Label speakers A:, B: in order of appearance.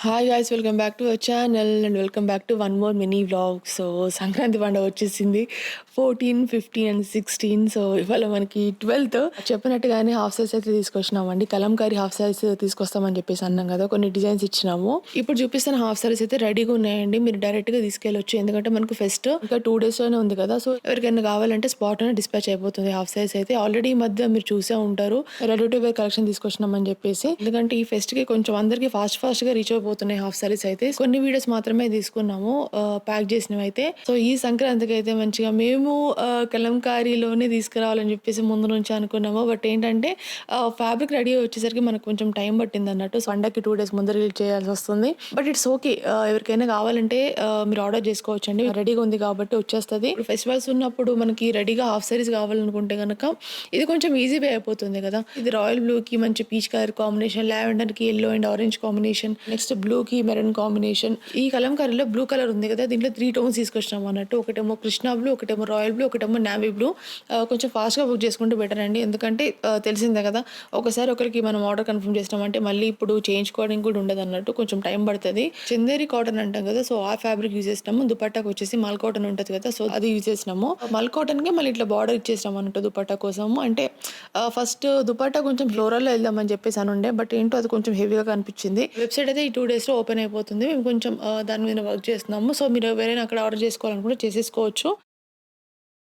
A: Hi guys, welcome back to our channel and welcome back to one more mini vlog. So Sankranti పండుగ వచ్చేసింది. 14, 15 and 16. So ఇవాళ మనకి 12th. చెప్పినట్టుగానే half size అయితే తీసుకొచ్చినామండి. Kalamkari half size తీసుకొస్తామని చెప్పేసి అన్నాం కదా, కొన్ని డిజైన్స్ ఇచ్చినాము. ఇప్పుడు చూపిస్తున్న హాఫ్ సారీస్ అయితే రెడీగా ఉన్నాయండి. మీరు డైరెక్ట్ గా తీసుకెళ్ళొచ్చు, ఎందుకంటే మనకు ఫెస్ట్ ఇంకా 2 days లోనే ఉంది కదా. సో ఎవరికైనా కావాలంటే స్పాట్ లోనే డిస్పాచ్ అయిపోతుంది. హాఫ్ సైజ్ అయితే ఆల్రెడీ ఈ మధ్య మీరు చూసే ఉంటారు, రెడీ టు వేర్ కలెక్షన్ తీసుకొచ్చినామని చెప్పేసి. ఎందుకంటే ఈ ఫెస్ట్ కి కొంచెం అందరికి ఫాస్ట్ గా రీచ్ అయిపోతున్నాయి హాఫ్ సారీస్ అయితే. కొన్ని వీడియోస్ మాత్రమే తీసుకున్నాము ప్యాక్ చేసినవి అయితే. సో ఈ సంక్రాంతికి అయితే మంచిగా మేము కలంకారీలోనే తీసుకురావాలని చెప్పేసి ముందు నుంచి అనుకున్నాము. బట్ ఏంటంటే ఫ్యాబ్రిక్ రెడీ వచ్చేసరికి మనకు కొంచెం టైం పట్టింది అన్నట్టు. పండగకి 2 days ముందు రిలీజ్ చేయాల్సి వస్తుంది. బట్ ఇట్స్ ఓకే, ఎవరికైనా కావాలంటే మీరు ఆర్డర్ చేసుకోవచ్చు అండి. రెడీగా ఉంది కాబట్టి వచ్చేస్తుంది. ఇప్పుడు ఫెస్టివల్స్ ఉన్నప్పుడు మనకి రెడీగా హాఫ్ సారీస్ కావాలనుకుంటే కనుక ఇది కొంచెం ఈజీ వే అయిపోతుంది కదా. ఇది రాయల్ బ్లూ కి మంచి పీచ్ కలర్ కాంబినేషన్, లావెండర్ కి yellow and orange combination, next blue కి మెరూన్ కాంబినేషన్. ఈ కలంకారీలో బ్లూ కలర్ ఉంది కదా, దీంట్లో 3 tones తీసుకొచ్చినాం అన్నట్టు. ఒకటేమో కృష్ణ బ్లూ, ఒకటేమో రాయల్ బ్లూ, ఒకటేమో నావీ బ్లూ. కొంచెం ఫాస్ట్ గా బుక్ చేసుకుంటే బెటర్ అండి, ఎందుకంటే తెలిసిందే కదా, ఒకసారి ఒకరికి మనం ఆర్డర్ కన్ఫర్మ్ చేసినామంటే మళ్ళీ ఇప్పుడు చేయించుకోవడానికి కూడా ఉండదు అన్నట్టు, కొంచెం టైం పడుతుంది. చందేరి కాటన్ అంటాం కదా, సో ఆ ఫ్యాబ్రిక్ యూజ్ చేసినాము. దుపట్టాకు వచ్చేసి మల్ కాటన్ ఉంటుంది కదా, సో అది యూజ్ చేసినాము. మల్ కాటన్ కి మళ్ళీ ఇట్లా బార్డర్ ఇచ్చేసినాం అన్నట్టు దుపట్టా కోసము. అంటే ఫస్ట్ దుపట్టా కొంచెం ఫ్లోరల్ లో వెళ్దామని చెప్పేసి అని ఉండే, బట్ ఏంటో అది కొంచెం హెవీగా కనిపించింది. వెబ్సైట్ అయితే ఈ 2 days లో ఓపెన్ అయిపోతుంది. మేము కొంచెం దాని మీద వర్క్ చేస్తున్నాము. సో మీరు ఎవరైనా అక్కడ ఆర్డర్ చేసుకోవాలనుకుంటే చేసేసుకోవచ్చు.